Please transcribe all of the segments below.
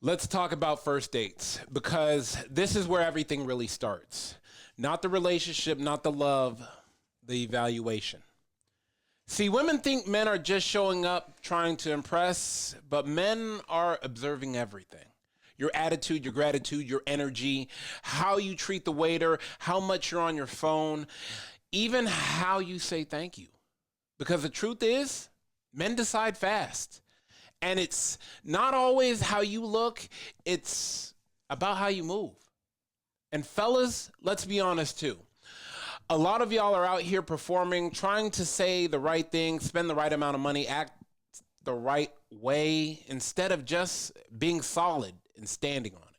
Let's talk about first dates because this is where everything really starts. Not the relationship, not the love, the evaluation. See, women think men are just showing up trying to impress, but men are observing everything. Your attitude, your gratitude, your energy, how you treat the waiter, how much you're on your phone, even how you say thank you. Because the truth is, men decide fast. And it's not always how you look, it's about how you move. And fellas, let's be honest too. A lot of y'all are out here performing, trying to say the right thing, spend the right amount of money, act the right way, instead of just being solid and standing on it.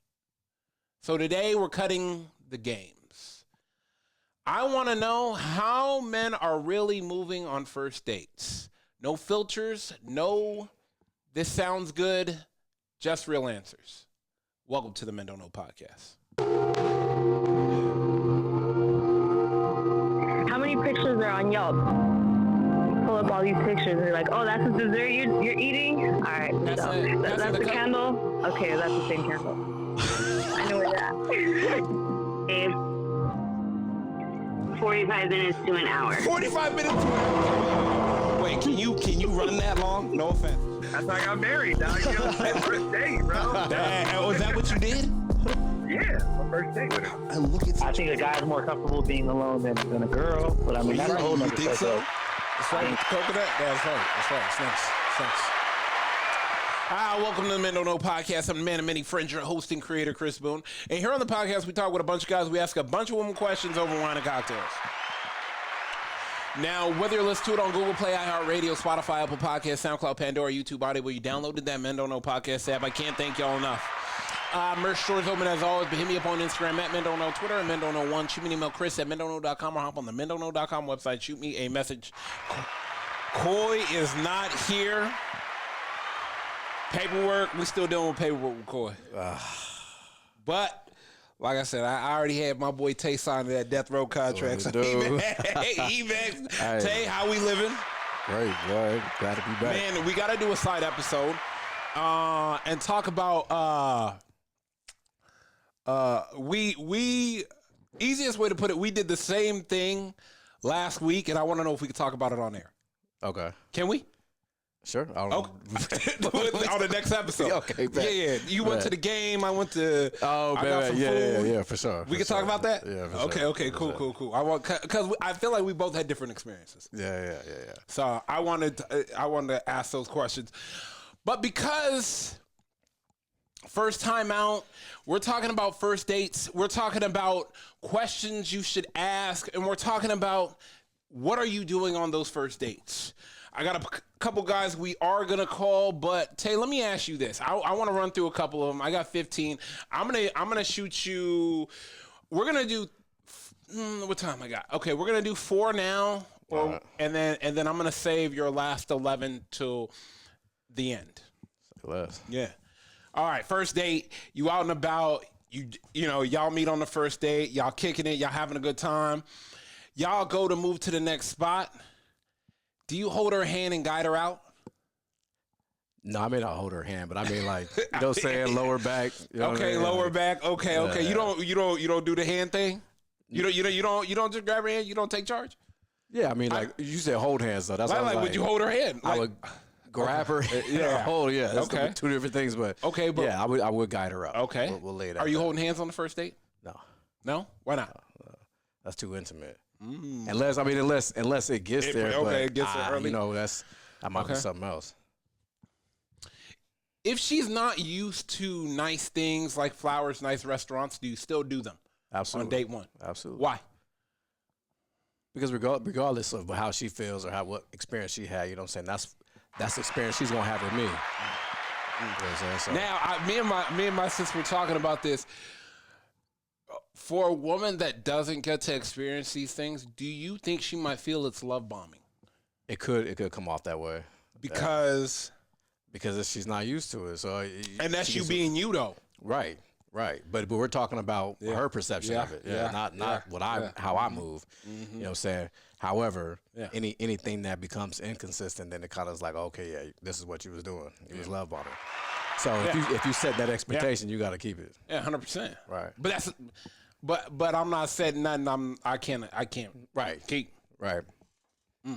So today we're cutting the games. I want to know how men are really moving on first dates. No filters, no this sounds good, just real answers. Welcome to the Men Don't Know podcast. How many pictures are on Yelp? You pull up all these pictures and you're like, oh, that's the dessert you're eating? All right, That's the candle? Okay, that's the same candle. I know where that. Babe, 45 minutes to an hour. 45 minutes to an hour. Wait, can you run that long? No offense. That's how I got married, dog. You know, first date, bro. Was that what you did? Yeah, my first date with her. I think a guy's more comfortable being alone than a girl, but I mean, that's a whole nother think so? subject. That's right. Coconut? That's right. It's nice. Hi, welcome to the Men Don't Know podcast. I'm the man of many friends, your host and creator, Chris Boone. And here on the podcast, we talk with a bunch of guys. We ask a bunch of women questions over wine and cocktails. Now, whether you're listening to it on Google Play, iHeartRadio, Spotify, Apple Podcasts, SoundCloud, Pandora, YouTube, Audible, you downloaded that Men Don't Know podcast app. I can't thank y'all enough. Merch stores open as always, but hit me up on Instagram at Men Don't Know, Twitter at Men Don't Know 1. Shoot me an email, Chris at MenDon'tKnow.com, or hop on the MenDon'tKnow.com website. Shoot me a message. Coy is not here. Paperwork, we still dealing with paperwork with Coy. But like I said, I already had my boy Tay sign that death row contract. So Tay, how we living? Great, boy. Glad to be back. Man, we got to do a side episode and talk about we easiest way to put it, we did the same thing last week, and I want to know if we could talk about it on air. Okay. Can we? Sure. On the next episode. Okay, bet. Yeah. You went to the game. I went to. Oh, man. Yeah, for sure. We can talk about that? Yeah, for sure. Okay, cool. Because I feel like we both had different experiences. Yeah. So I wanted to ask those questions. But because first time out, we're talking about first dates, we're talking about questions you should ask, and we're talking about what are you doing on those first dates. I got a couple guys we are going to call, but Tay, let me ask you this. I want to run through a couple of them. I got 15. I'm going to shoot you. We're going to do what time I got? Okay, we're going to do 4 now and then I'm going to save your last 11 till the end. Less. Yeah. All right, first date, you out and about, you know, y'all meet on the first date, y'all kicking it, y'all having a good time. Y'all go to move to the next spot. Do you hold her hand and guide her out? No, I mean, I'll hold her hand, but I mean, like, you know what I'm saying, lower back. You know okay, lower back. Okay. Yeah. You don't do the hand thing. You don't just grab her hand. You don't take charge. Yeah, I mean, like you said, hold hands though. That's like, would you hold her hand? I would grab her. Yeah, hold. Yeah, that's okay. Two different things, but yeah, I would guide her out. Okay, we'll lay it out. Are you holding hands on the first date? No. Why not? That's too intimate. Unless it gets there. Okay, it gets there early. You know, that might be something else. If she's not used to nice things like flowers, nice restaurants, do you still do them? Absolutely. On date 1? Absolutely. Why? Because regardless of how she feels or what experience she had, you know what I'm saying, that's the experience she's gonna have with me. You know what I'm saying? So. Now, me and my sister were talking about this. For a woman that doesn't get to experience these things, do you think she might feel it's love bombing? It could come off that way. Because she's not used to it. So that's you being you though. Right. But we're talking about her perception of it. Not how I move. Mm-hmm. You know what I'm saying? However, anything that becomes inconsistent, then it kind of is like, okay, yeah, this is what you was doing. It was love bombing. So if you set that expectation, you got to keep it. Yeah, 100%. Right. But I'm not setting nothing. I can't. Right. Keep. Right.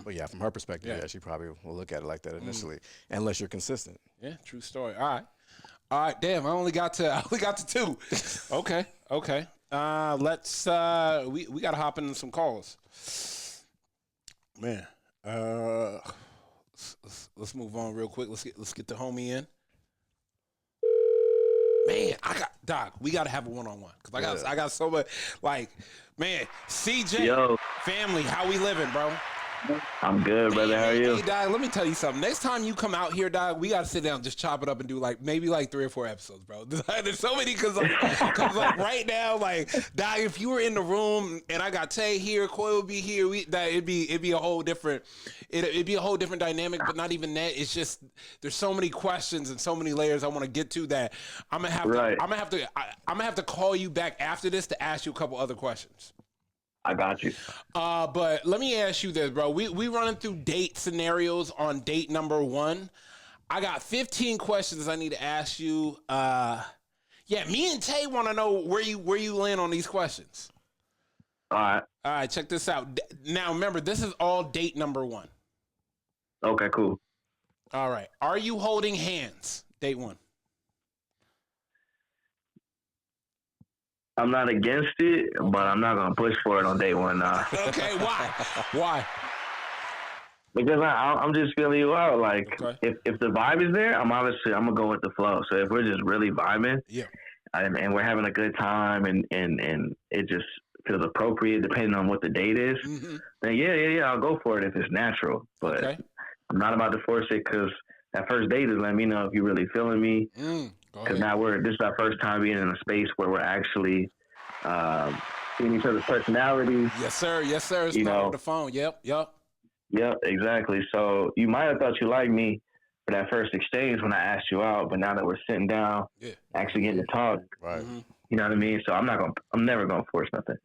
But yeah, from her perspective, yeah, she probably will look at it like that initially, unless you're consistent. Yeah, true story. All right. Damn, I only got to 2. Okay. Let's we gotta hop into some calls. Man, let's move on real quick. Let's get the homie in. Man, Doc. We gotta have a one-on-one because I got so much. Like, man, CJ, Yo. family, how we living, bro? I'm good, brother. How are you? Hey, Dog, let me tell you something. Next time you come out here, Dog, we got to sit down, just chop it up and do maybe 3 or 4 episodes, bro. There's so many because right now, Dog, if you were in the room and I got Tay here, Coy would be here, it'd be a whole different, it'd be a whole different dynamic. But not even that. It's just there's so many questions and so many layers I want to get to that I'm gonna have to call you back after this to ask you a couple other questions. I got you. But let me ask you this, bro. We running through date scenarios on date number 1. I got 15 questions I need to ask you. Me and Tay want to know where you land on these questions. All right, check this out. Now, remember, this is all date number 1. Okay, cool. All right. Are you holding hands? Date 1. I'm not against it, but I'm not gonna push for it on day 1. Okay, why? Why? Because I'm just feeling you out. Like, if the vibe is there, I'm gonna go with the flow. So if we're just really vibing, and we're having a good time, and it just feels appropriate depending on what the date is, then yeah, I'll go for it if it's natural. But I'm not about to force it because that first date is letting me know if you're really feeling me. Because now this is our first time being in a space where we're actually seeing each other's personalities. Yes, sir. It's on the phone. Yep, exactly. So you might have thought you liked me for that first exchange when I asked you out, but now that we're sitting down, actually getting to talk, right? You know what I mean? So I'm never gonna force nothing.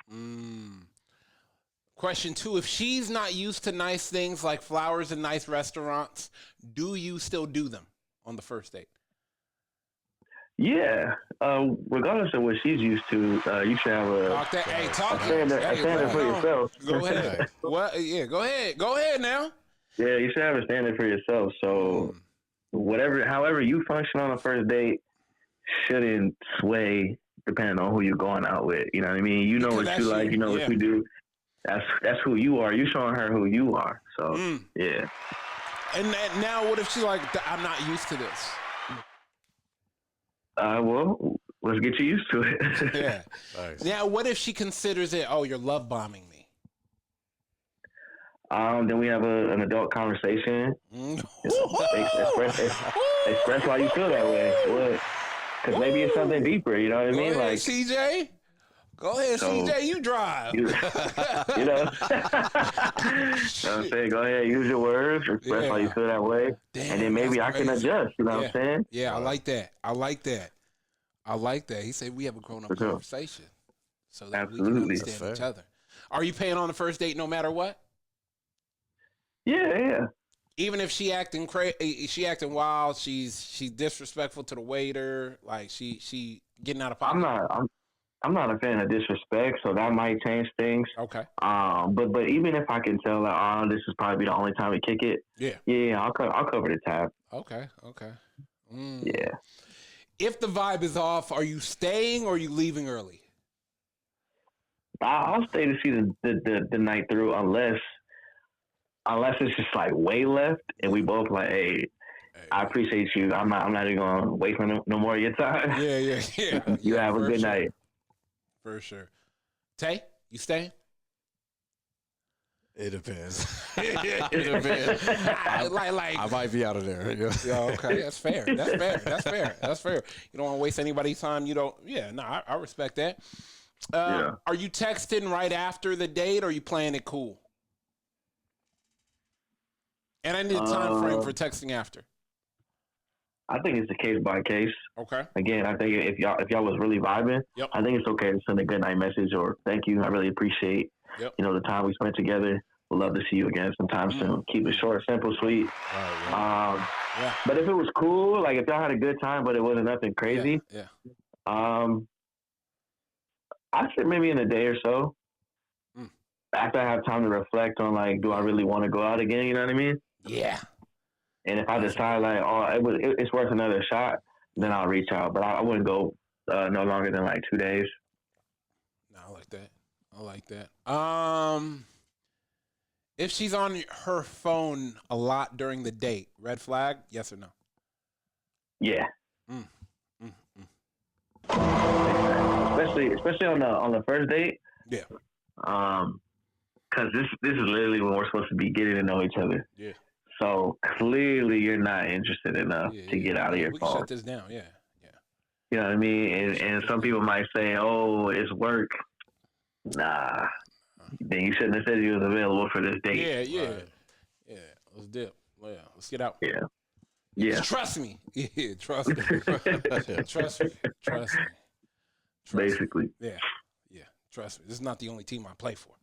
Question 2: if she's not used to nice things like flowers and nice restaurants, do you still do them on the first date? Yeah, regardless of what she's used to, you should have a standard for yourself. Go ahead. Go ahead now. Yeah, you should have a standard for yourself. So however you function on a first date shouldn't sway depending on who you're going out with. You know what I mean? You know what you like. You know what you do. That's who you are. You're showing her who you are. So yeah. And now, what if she's like, I'm not used to this? Well, let's get you used to it. Yeah. Nice. Now, what if she considers it, you're love bombing me? Then we have an adult conversation. Express why you feel that way. Because maybe it's something deeper, you know what I mean? Like CJ? Go ahead, CJ, you drive. You know what I'm saying? Go ahead, use your words, express why you feel that way. Damn, and then maybe I can adjust, you know what I'm saying? Yeah, I like that. He said we have a grown-up conversation so that we can understand each other. Are you paying on the first date no matter what? Yeah. Even if she acting wild, she's disrespectful to the waiter, like she getting out of pocket. I'm not a fan of disrespect, so that might change things. Okay. But even if I can tell that, this is probably the only time we kick it. Yeah, I'll cover the tab. Okay. Yeah. If the vibe is off, are you staying or are you leaving early? I'll stay to see the night through unless it's just like way left and we both like, hey, I appreciate you. I'm not even gonna waste no more of your time. Yeah. You have a good night. For sure. Tay, you staying? It depends. It depends. I might be out of there. Yeah, okay. That's fair. You don't want to waste anybody's time. You don't. Yeah, no, I respect that. Are you texting right after the date or are you playing it cool? And I need a time frame for texting after. I think it's a case by case. Okay. Again, I think if y'all was really vibing, I think it's okay to send a good night message or thank you. I really appreciate the time we spent together. would love to see you again sometime soon. Keep it short, simple, sweet. But if it was cool, like if y'all had a good time, but it wasn't nothing crazy, I'd say maybe in a day or so. After I have time to reflect on, like, do I really want to go out again? You know what I mean? Yeah. And if I decide, like, it's worth another shot, then I'll reach out. But I wouldn't go no longer than, like, 2 days. No, I like that. If she's on her phone a lot during the date, red flag, yes or no? Yeah. Especially on the first date. Yeah. Because this is literally when we're supposed to be getting to know each other. Yeah. So clearly you're not interested enough to get out of your we phone. Can shut this down. Yeah. You know what I mean? And some people might say, "Oh, it's work." Nah. Then you shouldn't have said you was available for this date. Yeah. Let's dip. Yeah. Let's get out. Yeah. Trust me. Yeah. Trust me. Trust me. Basically. Yeah. Trust me. This is not the only team I play for.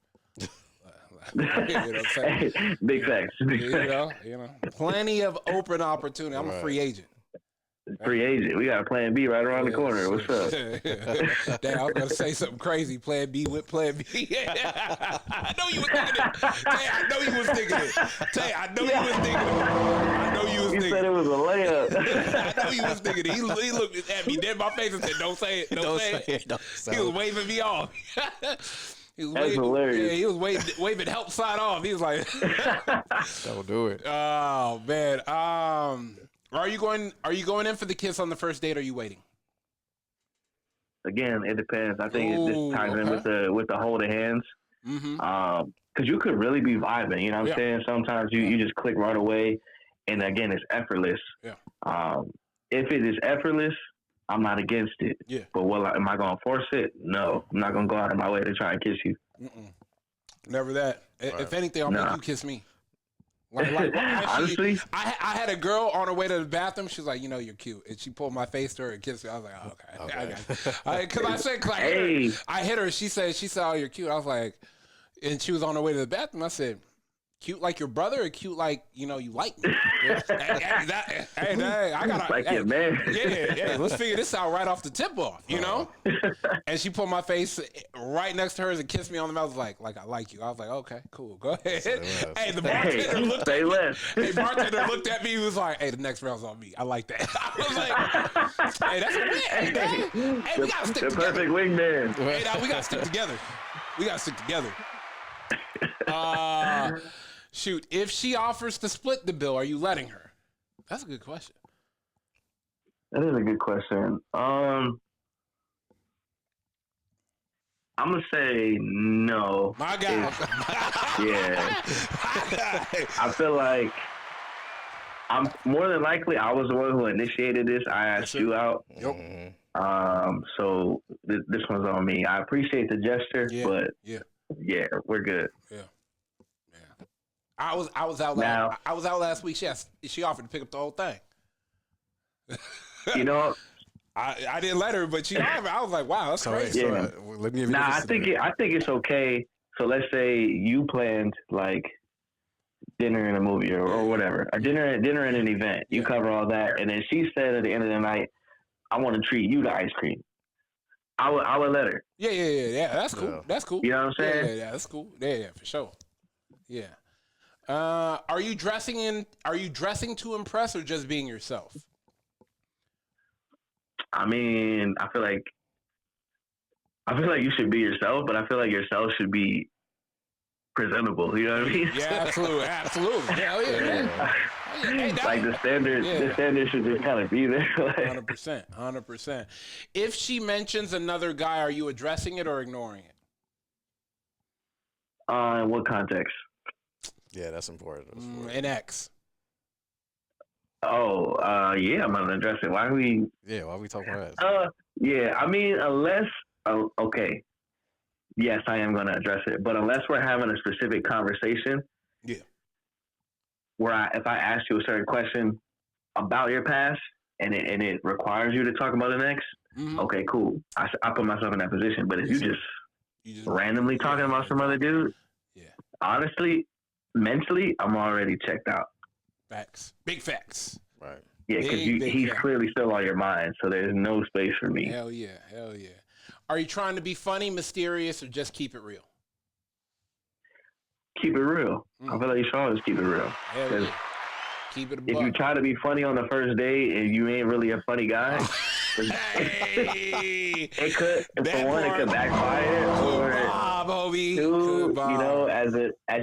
You know what I'm saying? Big facts. You know, plenty of open opportunity. I'm a free agent. Free agent. We got a plan B right around the corner. What's up? Damn, I was going to say something crazy. Plan B with plan B. I know you was thinking it. I know you was thinking it. I know you was thinking it. You said it was a layup. I know you was thinking it. He looked at me dead in my face and said, don't say it. Don't say it. He was waving me off. That's hilarious. Yeah, he was waving help sign off. He was like, "Don't do it." Oh man. Are you going in for the kiss on the first date, or are you waiting? Again, it depends. I think this ties in with the holding hands. Because you could really be vibing. You know what I'm saying? Sometimes you just click right away, and again, it's effortless. Yeah. If it is effortless, I'm not against it. Yeah. But am I going to force it? No. I'm not going to go out of my way to try and kiss you. Never that. Right. If anything, I'll make you kiss me. Honestly, I had a girl on her way to the bathroom. She was like, you're cute. And she pulled my face to her and kissed me. I was like, oh, okay. I hit her. She said, oh, you're cute. I was like, and she was on her way to the bathroom. I said, cute like your brother or cute like, you like me? I got like your man. Yeah. Let's figure this out right off the tip off, you know? And she put my face right next to hers and kissed me on the mouth. Like I like you. I was like, okay, cool. Go ahead. Hey, the bartender looked at me. Hey, bartender looked at me. He was like, hey, the next round's on me. I like that. I was like, hey, that's a win. Hey, we got to stick together. The perfect wingman. Hey, we got to stick together. Shoot, if she offers to split the bill, are you letting her? That's a good question. That is a good question. I'm gonna say no. My God. Yeah. I feel like I'm more than likely I was the one who initiated this. I asked you out. Yep. So this one's on me. I appreciate the gesture, but we're good. Yeah. I was out last week. She offered to pick up the whole thing. I didn't let her, but she offered. I was like, wow, that's crazy. Yeah. I think it's okay. So let's say you planned like dinner and a movie or whatever, a dinner and an event. You cover all that, and then she said at the end of the night, I want to treat you to ice cream. I would let her. Yeah. That's cool. Yeah. That's cool. You know what I'm saying? Yeah, that's cool. Yeah, for sure. Yeah. Are you dressing to impress or just being yourself? I mean, I feel like you should be yourself, but I feel like yourself should be presentable. You know what I mean? Yeah, absolutely. Hell yeah. Hey, like the standard should just kind of be there. 100%. If she mentions another guy, are you addressing it or ignoring it? In what context? Yeah, that's important. An ex. Oh, yeah, I'm gonna address it. Why are we talking about that? Yeah, I mean, unless okay. Yes, I am gonna address it. But unless we're having a specific conversation, where if I ask you a certain question about your past and it requires you to talk about an ex, okay, cool. I put myself in that position. But if you just randomly talking about some other dude, honestly, mentally, I'm already checked out. Facts. Big facts. Right. Yeah, because he's clearly still on your mind, so there's no space for me. Hell yeah. Are you trying to be funny, mysterious, or just keep it real? Keep it real. I feel like you should always keep it real. Hell yeah. Keep it a if buck. you try to be funny on the first date and you ain't really a funny guy, hey, it could, for one, it could backfire. Or Bobby. two, you know, as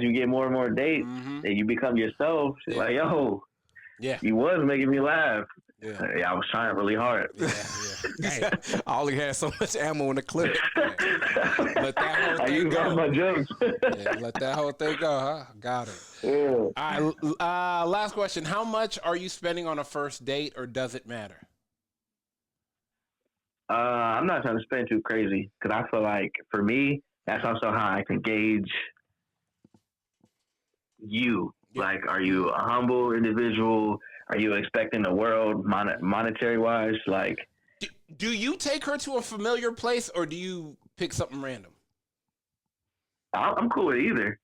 you get more and more dates and you become yourself, it's like, yo, you was making me laugh. I was trying really hard. Hey. I only had so much ammo in the clip. Let that whole thing I used all my jokes. Let that whole thing go, huh? Got it. Yeah. All right, last question. How much are you spending on a first date, or does it matter? I'm not trying to spend too crazy because I feel like for me, that's also how I can gauge you. Yeah. Like, are you a humble individual? Are you expecting the world monetary wise? Like, do you take her to a familiar place, or do you pick something random? I'm cool with either.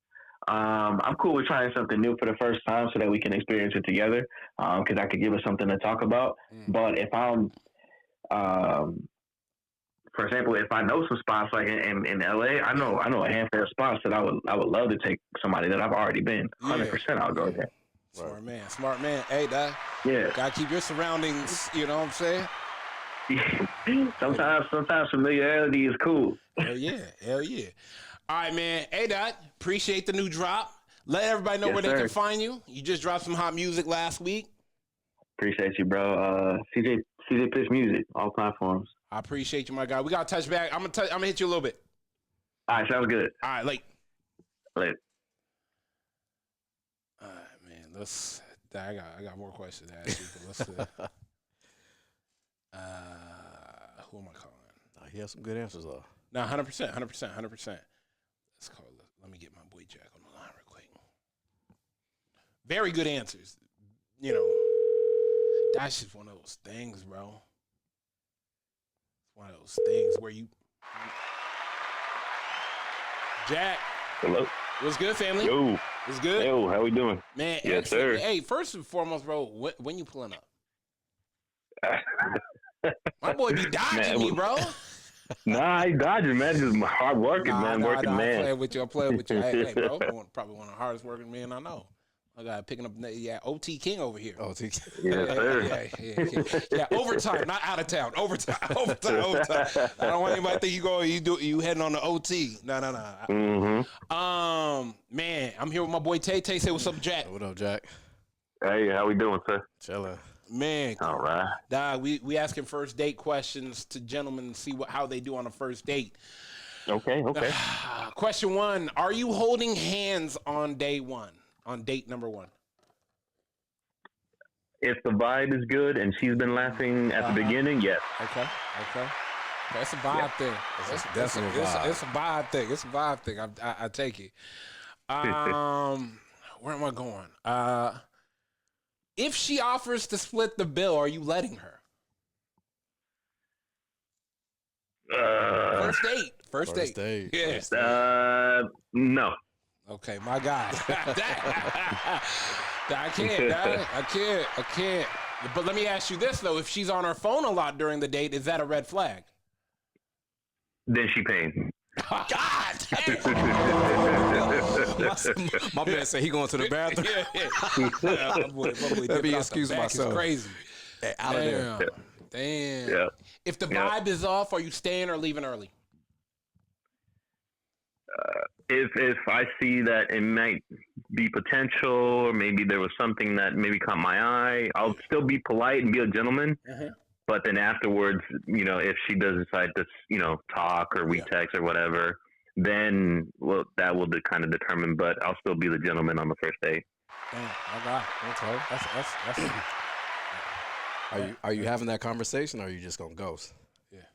I'm cool with trying something new for the first time so that we can experience it together. Because I could give us something to talk about. But if I'm, for example, if I know some spots like in LA, I know a handful of spots that I would love to take somebody that I've already been. 100%, I'll go there. Smart man. Hey, that. Yeah. Gotta keep your surroundings. You know what I'm saying? sometimes familiarity is cool. Hell yeah. All right, man. Hey, Dot, appreciate the new drop. Let everybody know where they can find you. You just dropped some hot music last week. Appreciate you, bro. CJ Pitch Music, all platforms. I appreciate you, my guy. We got to touch back. I'm gonna hit you a little bit. All right, sounds good. All right, late. All right, man. I got more questions to ask you, but let's who am I calling? He has some good answers though. No, 100%. Let's call it. Let me get my boy Jack on the line real quick. Very good answers. You know, that's just one of those things, bro. It's one of those things where you. Jack. Hello. What's good, family? Yo. What's good? Yo, how we doing? Man, yes, sir. Hey, first and foremost, bro, when you pulling up? My boy be dodging me, bro. Nah, I ain't dodging, man. Just hard working, man. Working man. I'm playing with you. Hey, bro, probably one of the hardest working men I know. I got picking up, OT King over here. OT King. Yes, sir. Yeah, overtime, not out of town. Overtime. I don't want anybody to think you heading on the OT. No. Mm-hmm. Man, I'm here with my boy Tay. Tay, say what's up, Jack. What up, Jack? Hey, how we doing, sir? Chilling. Man, all right. Dog, we asking first date questions to gentlemen and see how they do on a first date. Okay. Question 1: are you holding hands on day one? On date number 1? If the vibe is good and she's been laughing at the beginning, yes. Okay. That's a vibe thing. It's a vibe thing. It's a vibe thing. I take it. Where am I going? If she offers to split the bill, are you letting her? First date. Yes. No. Okay, my guy. I can't. But let me ask you this, though. If she's on her phone a lot during the date, is that a red flag? Then she paying. God damn. My man said he going to the bathroom. My boy Let me excuse myself. It's crazy. Hey, out of there. Damn. Yeah. If the vibe is off, are you staying or leaving early? If I see that it might be potential, or maybe there was something that maybe caught my eye, I'll still be polite and be a gentleman. Mm-hmm. But then afterwards, if she does decide to, talk or we text or whatever, then that will kind of determine. But I'll still be the gentleman on the first date. Damn, my God, that's Are you having that conversation, or are you just gonna ghost? Yeah.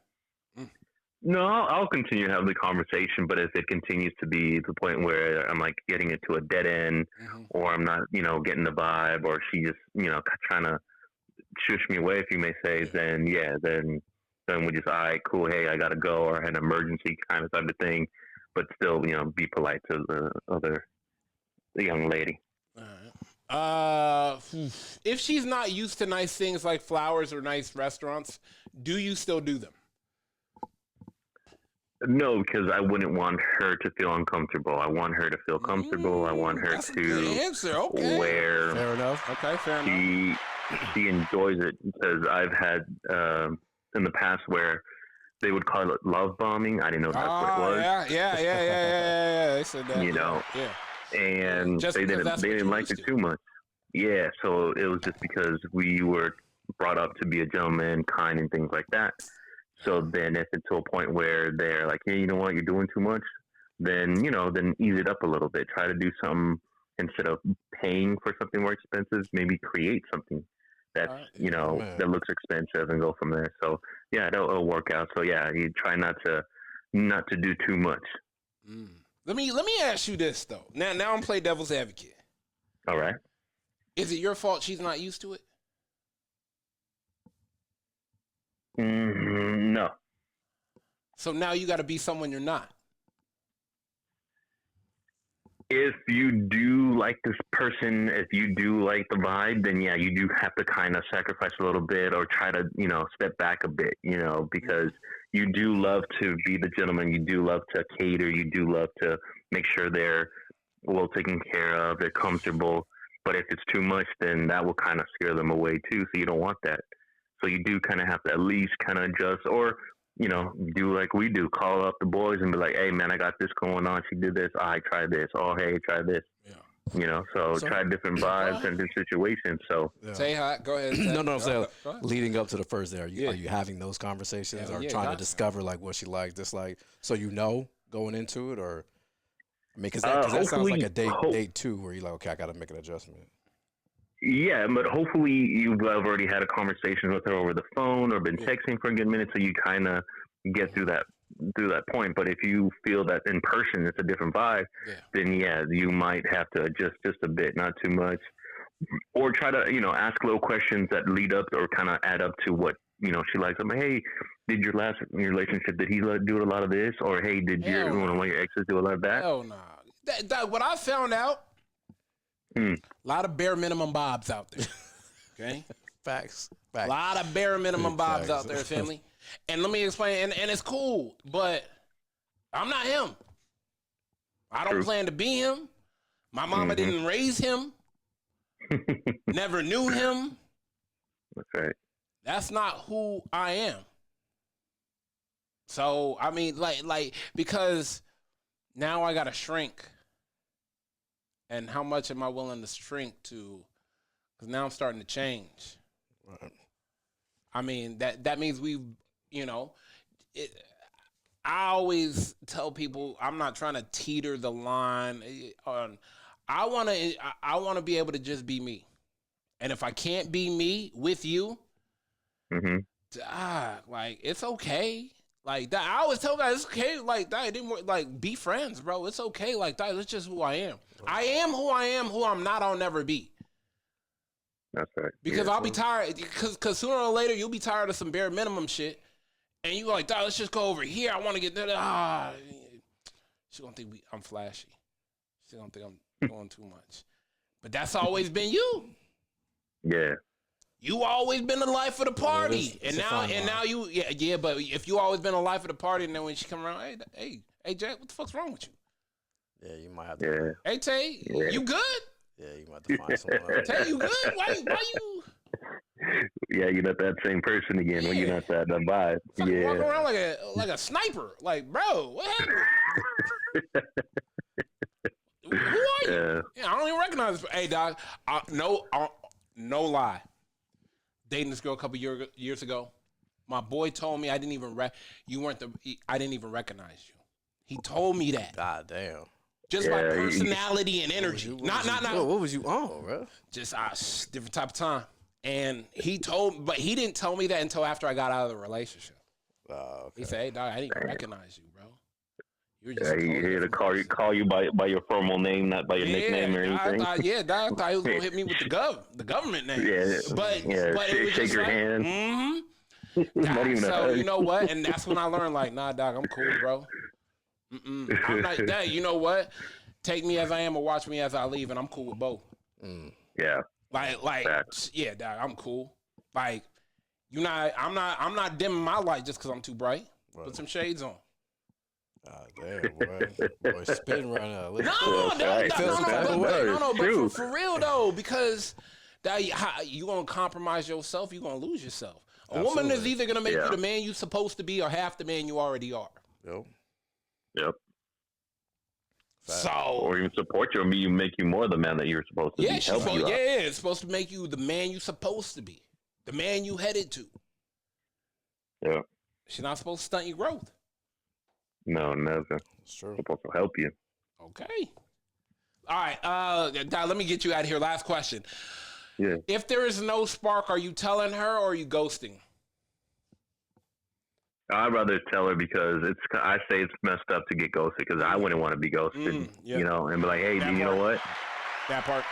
No, I'll continue to have the conversation, but if it continues to be the point where I'm like getting it to a dead end, or I'm not, getting the vibe, or she just, trying to shush me away, if you may say, then we just, all right, cool, hey, I gotta go, or an emergency kind of type of thing, but still, be polite to the other the young lady. If she's not used to nice things like flowers or nice restaurants, do you still do them? No, because I wouldn't want her to feel uncomfortable. I want her to feel comfortable. I want her That's a to good answer. Okay. where Fair enough. Okay, fair enough. she enjoys it. Because I've had in the past where they would call it love bombing. I didn't know that's what it was. Yeah. They said that. You know. Yeah. And Just they because didn't that's what you're like used it to. too much. Yeah, so it was just because we were brought up to be a gentleman, kind, and things like that. So then if it's to a point where they're like, hey, you know what, you're doing too much, then, then ease it up a little bit. Try to do something instead of paying for something more expensive, maybe create something that's, that looks expensive and go from there. So, yeah, it'll work out. So, yeah, you try not to do too much. Mm. Let me ask you this, though. Now I'm playing devil's advocate. All right. Is it your fault she's not used to it? No. So now you got to be someone you're not. If you do like this person, if you do like the vibe, then yeah, you do have to kind of sacrifice a little bit or try to, step back a bit, because you do love to be the gentleman. You do love to cater. You do love to make sure they're well taken care of, they're comfortable. But if it's too much, then that will kind of scare them away too. So you don't want that. So you do kind of have to at least kind of adjust or, do like we do, call up the boys and be like, hey, man, I got this going on. She did this. I tried this. Oh, hey, try this. Yeah. So try different vibes and different situations. So Say hi. Go ahead. No, I'm saying leading up to the first day, are you having those conversations or trying to discover like what she likes, dislike, so going into it, or because that sounds like a date two where you're like, okay, I got to make an adjustment. Yeah, but hopefully you've already had a conversation with her over the phone or been texting for a good minute, so you kind of get through that point. But if you feel that in person it's a different vibe, then yeah, you might have to adjust just a bit, not too much, or try to ask little questions that lead up or kind of add up to what she likes. I'm like, hey, did your last relationship, did he do a lot of this, or hey, did one of your exes do a lot of that? Hell nah. What I found out. A lot of bare minimum bobs out there. Okay? Facts. A lot of bare minimum bobs out there, family. And let me explain, and it's cool, but I'm not him. I don't plan to be him. My mama didn't raise him. Never knew him. That's right. That's not who I am. So, I mean, like because now I gotta shrink. And how much am I willing to shrink to? Because now I'm starting to change. Right. I mean, that means I always tell people I'm not trying to teeter the line. I want to be able to just be me. And if I can't be me with you, it's okay. Like that, I always tell guys it's okay. Like that, it didn't work. Like be friends, bro. It's okay. Like that, it's just who I am. I am who I am. Who I'm not, I'll never be. That's right. Because I'll be tired. Because sooner or later you'll be tired of some bare minimum shit, and you like, let's just go over here. I want to get there. She gonna think I'm flashy. She gonna think I'm doing too much. But that's always been you. Yeah. You always been the life of the party, and now you, But if you always been the life of the party, and then when she come around, hey, Jack, what the fuck's wrong with you? Yeah, you might have to. Yeah. Hey, Tay, you good? Yeah, you might have to find someone. Tay, you good? Why you? Yeah, you're not that same person again when you're not that vibe. Walking around like a sniper, like, bro, what happened? Who are you? Yeah, I don't even recognize this. Hey, dog, no lie. Dating this girl a couple years ago, my boy told me I didn't even recognize you. He told me that. God damn. Just by personality and energy. What was you on, bro? Just different type of time. And but he didn't tell me that until after I got out of the relationship. Okay. He said, hey, dog, I didn't even recognize you, bro. He had to call you by your formal name, not by your nickname or anything. I thought he was gonna hit me with the government name. But it was shake your hand. Not even so you know what? And that's when I learned, like, nah, dog, I'm cool, bro. I'm not that. You know what? take me as I am or watch me as I leave, and I'm cool with both. Yeah. Yeah, dog, I'm cool. Like, I'm not dimming my light just because I'm too bright. Right. Put some shades on. Damn, boy, spitting right now. No, but for real though, because you gonna compromise yourself, you gonna lose yourself. A woman is either gonna make you the man you supposed to be, or half the man you already are. Yep. So, or even support you, or make you more the man that you're supposed to be. It's supposed to make you the man you're supposed to be, the man you headed to. Yeah. She's not supposed to stunt your growth. No, never. It's true. It's supposed to help you. Okay. All right. Let me get you out of here. Last question. Yeah. If there is no spark, are you telling her or are you ghosting? I'd rather tell her, because I say it's messed up to get ghosted, because I wouldn't want to be ghosted, you know, and be like, hey, you know what? That part.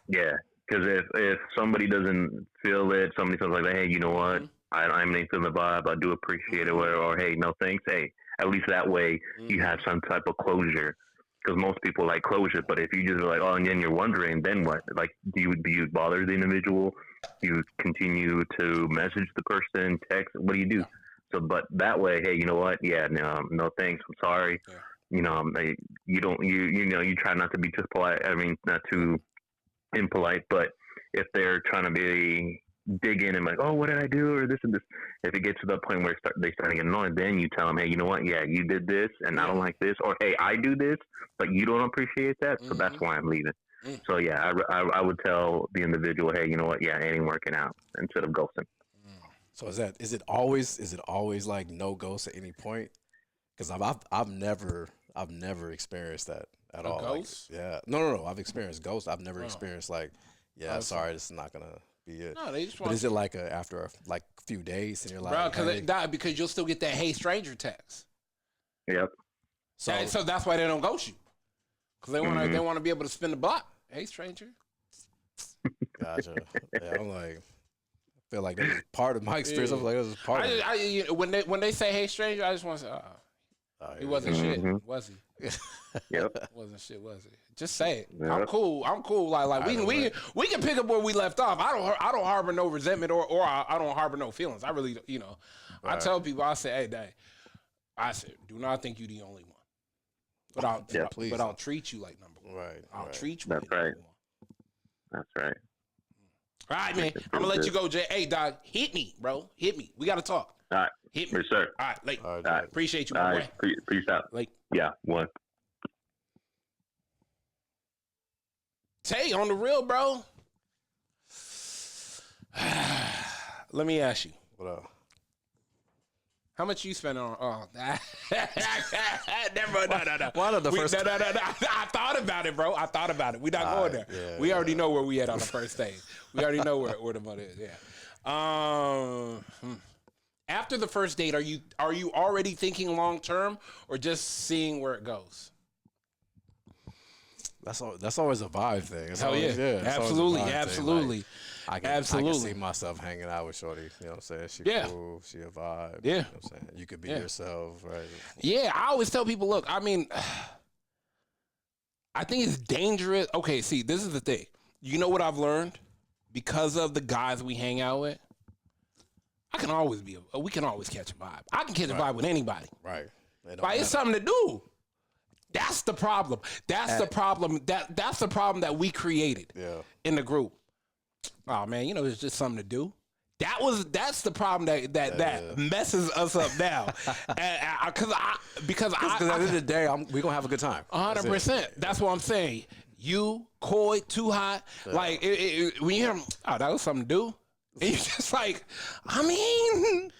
Yeah, because if somebody doesn't feel it, somebody feels like, hey, you know what? I'm not feeling the vibe. I do appreciate it, or hey, no thanks. Hey, at least that way you have some type of closure. Because most people like closure, but if you just are like, oh, and then you're wondering, then what? Like, do you bother the individual? Do you continue to message the person, text? What do you do? So, but that way, hey, you know what? Yeah, no thanks. I'm sorry. Yeah. You know, you try not to be too polite. I mean, not too impolite, but if they're trying to be dig in and like, oh, what did I do, or this and this, if it gets to the point where they start to get annoyed, then you tell them, hey, you know what? Yeah, you did this, and I don't like this, or hey, I do this, but you don't appreciate that, so that's why I'm leaving. So yeah, I would tell the individual, hey, you know what? Yeah, it ain't working out, instead of ghosting. So is it always like no ghost at any point? Because I've never experienced that at all. Ghost? Like, no. I've experienced ghosts. I've never experienced like, sorry, this is not gonna be it. No, they just but is it like after a few days and you're like, because you'll still get that hey stranger text. Yep. So that's why they don't ghost you, because they want to be able to spin the block. Hey stranger. Gotcha. Yeah, I'm like. Feel like that was part of my experience. I was like, this is part of it. When they say, hey, stranger, I just want to say, he wasn't shit, was he? Yep. Wasn't shit, was he? Just say it. Yep. I'm cool. Like we can pick up where we left off. I don't harbor no resentment or I don't harbor no feelings. I really, I tell people, I say, hey, Dad, I said, do not think you're the only one. But I'll treat you like number one. Right. I'll treat you like number one. That's right. All right, man. I'm going to let you go, Jay. Hey, dog, hit me, bro. Hit me. We got to talk. All right. Hit me. Yes, sir. All right, late. All right. Appreciate you, my boy. Peace out. Late. Yeah, one. Tay, on the real, bro. Let me ask you. What up? How much you spend on? Oh, never. No. Why not the first? No. I thought about it, bro. We're not going there. Yeah, we already know where we at on the first date. We already know where the money is. Yeah. After the first date, are you already thinking long term or just seeing where it goes? That's always a vibe thing. Hell yeah. Absolutely. I can see myself hanging out with Shorty. You know what I'm saying? She cool. She a vibe. Yeah. You know what I'm saying? You could be yourself, right? Yeah. I always tell people, look, I mean, I think it's dangerous. Okay, see, this is the thing. You know what I've learned? Because of the guys we hang out with, we can always catch a vibe. I can catch a vibe with anybody. Right. Like, it's something to do. That's the problem. That's the problem that we created in the group. Oh man, it's just something to do. That's the problem that messes us up now. Because at the end of the day, we're gonna have a good time. 100%. That's what I'm saying. You coy, too hot. Like when you hear them, oh, that was something to do. And you're just like, I mean,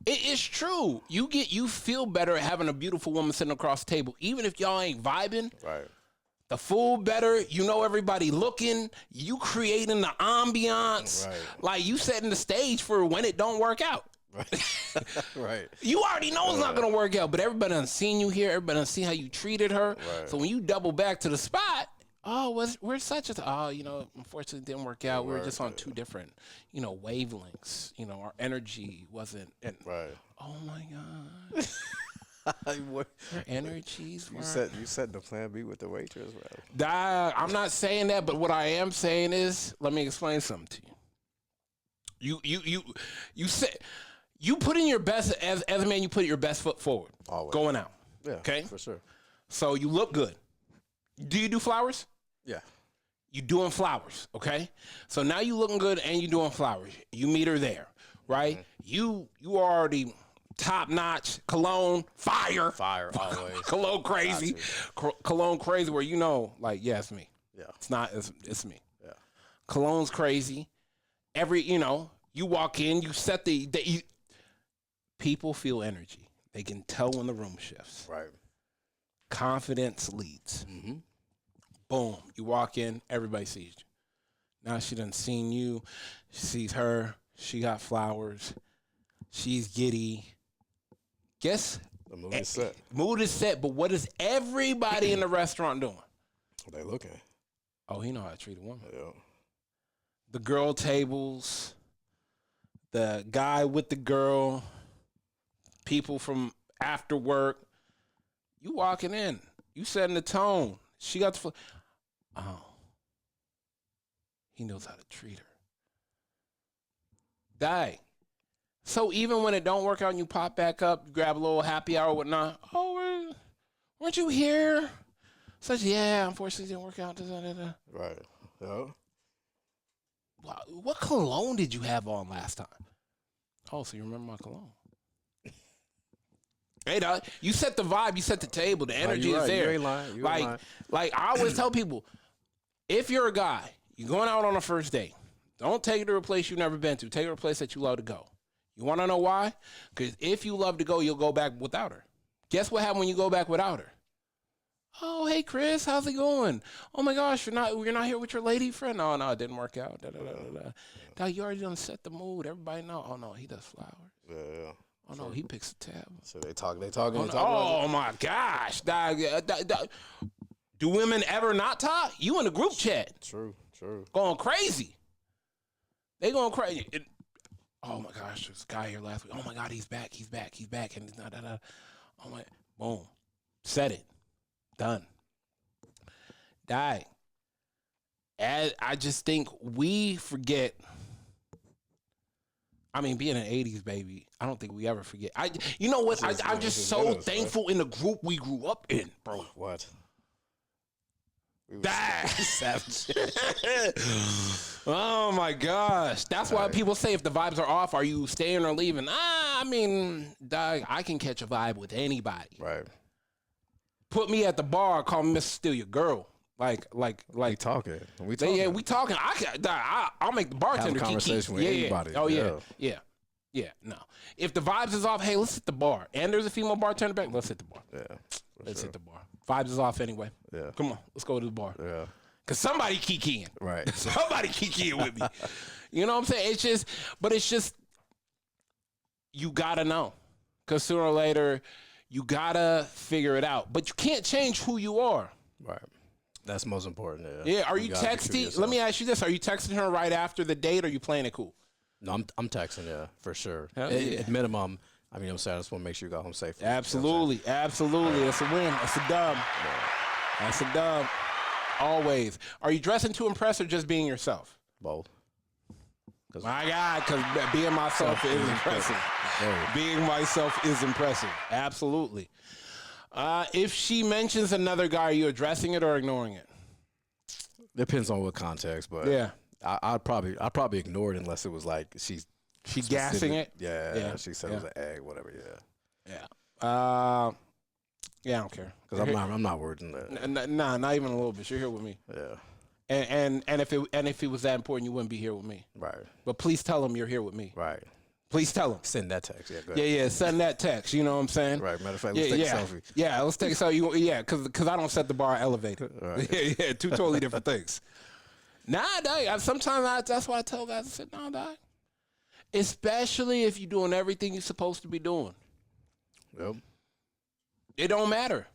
it's true. You feel better having a beautiful woman sitting across the table, even if y'all ain't vibing. Right. The food better, everybody looking, you creating the ambiance, like you setting the stage for when it don't work out. Right. You already know it's not gonna work out, but everybody done seen you here, everybody done seen how you treated her. Right. So when you double back to the spot, we're such a unfortunately it didn't work out. We were just on two different, wavelengths. Our energy wasn't. And, oh my God. Energies. You set the plan B with the waitress, bro. I'm not saying that, but what I am saying is, let me explain something to you. You said you put in your best as a man. You put your best foot forward. Always. Going out. Yeah. Okay. For sure. So you look good. Do you do flowers? Yeah. You doing flowers, okay? So now you looking good and you doing flowers. You meet her there, right? You already top notch cologne fire always. Cologne crazy, cologne crazy. Where yeah, it's me. Yeah, it's me. Yeah, cologne's crazy. You walk in, you set people feel energy. They can tell when the room shifts. Right. Confidence leads. Mm-hmm. Boom. You walk in, everybody sees you. Now she done seen you. She sees her. She got flowers. She's giddy. Guess the mood is set. Mood is set, but what is everybody in the restaurant doing? They looking. Oh, he know how to treat a woman. Yeah. The girl tables, the guy with the girl, people from after work. You walking in. You setting the tone. She got the he knows how to treat her. So even when it don't work out and you pop back up, you grab a little happy hour or whatnot. Oh, weren't you here? Such, yeah, unfortunately it didn't work out. Right. Yeah. What cologne did you have on last time? Oh, so you remember my cologne. Hey, dog, you set the vibe, you set the table, the energy is there. You ain't lying. You ain't lying. Like I always tell people, if you're a guy, you're going out on a first date, don't take her to a place you've never been to. Take her to a place that you love to go. You want to know why? Because if you love to go, you'll go back without her. Guess what happened when you go back without her? Oh, hey, Chris, how's it going? Oh, my gosh, you're not here with your lady friend? No, it didn't work out. Dog, you already done set the mood. Everybody know. Oh, no, he does flowers. Yeah. Oh, no, he picks a tab. So they talk. Oh, my gosh. Dog, do women ever not talk? You in the group chat. True. Going crazy. They going crazy. Oh, my gosh, there's a guy here last week. Oh, my God, he's back. And oh, my. Boom. Said it. Done. Die. I just think we forget. I mean, being an 80s baby, I don't think we ever forget. You know what? I'm just so thankful in the group we grew up in, bro. What? Savage. Oh my gosh. That's why people say if the vibes are off, are you staying or leaving? I mean, dog, I can catch a vibe with anybody. Right. Put me at the bar, call me Mr. Steal Your Girl. Like we talking. Yeah, we talking. I'll make the bartender have a conversation with anybody. Oh yeah. No, if the vibes is off, hey, let's hit the bar. And there's a female bartender back. Let's hit the bar. Yeah, let's hit the bar. Vibes is off anyway. Yeah, come on, let's go to the bar. Yeah, cause somebody kikiing. Right. Somebody kikiing with me. You know what I'm saying? It's just you gotta know, cause sooner or later you gotta figure it out. But you can't change who you are. Right. That's most important. Yeah. Are you texting? Let me ask you this: are you texting her right after the date, or are you playing it cool? No, I'm texting. Yeah, for sure. At minimum, I mean, I'm saying I just want to make sure you got home safe. Absolutely, absolutely. That's a win. That's a dub. That's a dub. Always. Are you dressing to impress or just being yourself? Both. My God, because being myself is impressive. Being myself is impressive. Absolutely. If she mentions another guy, are you addressing it or ignoring it? Depends on what context, but yeah, I'd probably ignore it unless it was like she gassing it. Yeah, she said it was an egg, whatever. Yeah. Yeah, I don't care because I'm not worried in that. Nah, not even a little bit. You're here with me. Yeah. And if it was that important, you wouldn't be here with me. Right. But please tell him you're here with me. Right. Please tell him. Send that text. Yeah, go ahead. Yeah, send that text. You know what I'm saying? Right. Matter of fact, let's take a selfie. Yeah, let's take a selfie. Yeah, because I don't set the bar elevated. Right. Yeah, two totally different things. Nah, dog. Sometimes that's why I tell guys, I said, nah, dog. Especially if you're doing everything you're supposed to be doing. Yep. It don't matter.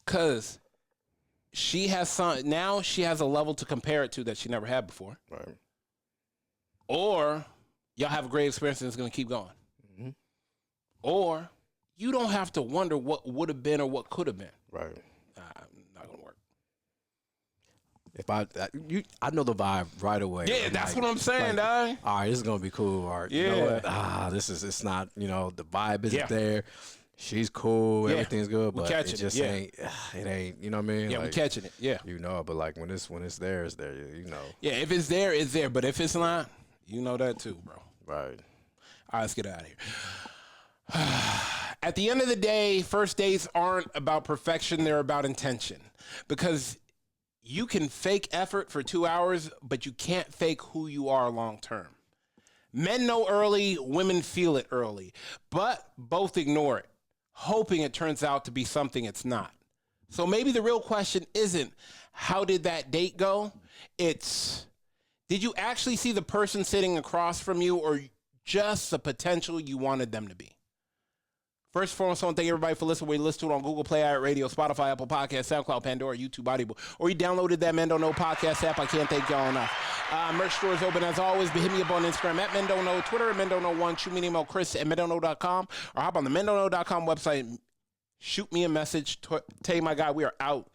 Because she has now she has a level to compare it to that she never had before. Right. Or y'all have a great experience and it's going to keep going. Mm-hmm. Or you don't have to wonder what would have been or what could have been. Right. Not gonna work. If I know the vibe right away. Yeah, that's what I'm saying, dog. All right, this is gonna be cool. All right, yeah. You know what? It's not. You know, the vibe isn't there. She's cool. Yeah. Everything's good, but it just ain't. It ain't. You know what I mean? Yeah, like, we're catching it. Yeah. You know, but like when it's there, it's there. You know. Yeah, if it's there, it's there. But if it's not, you know that too, bro. Right. All right, let's get out of here. At the end of the day, first dates aren't about perfection. They're about intention. Because you can fake effort for 2 hours, but you can't fake who you are long term. Men know early, women feel it early, but both ignore it, hoping it turns out to be something it's not. So maybe the real question isn't, how did that date go? It's, did you actually see the person sitting across from you, or just the potential you wanted them to be? First and foremost, I want to thank everybody for listening. We listen to it on Google Play, iHeartRadio, Spotify, Apple Podcasts, SoundCloud, Pandora, YouTube, Audible, or you downloaded that Men Don't Know podcast app. I can't thank y'all enough. Merch store is open as always, but hit me up on Instagram at Men Don't Know, Twitter at Men Don't Know 1, shoot me an email, Chris at MenDon'tKnow.com, or hop on the MenDon'tKnow.com website, shoot me a message, tell you my guy, we are out.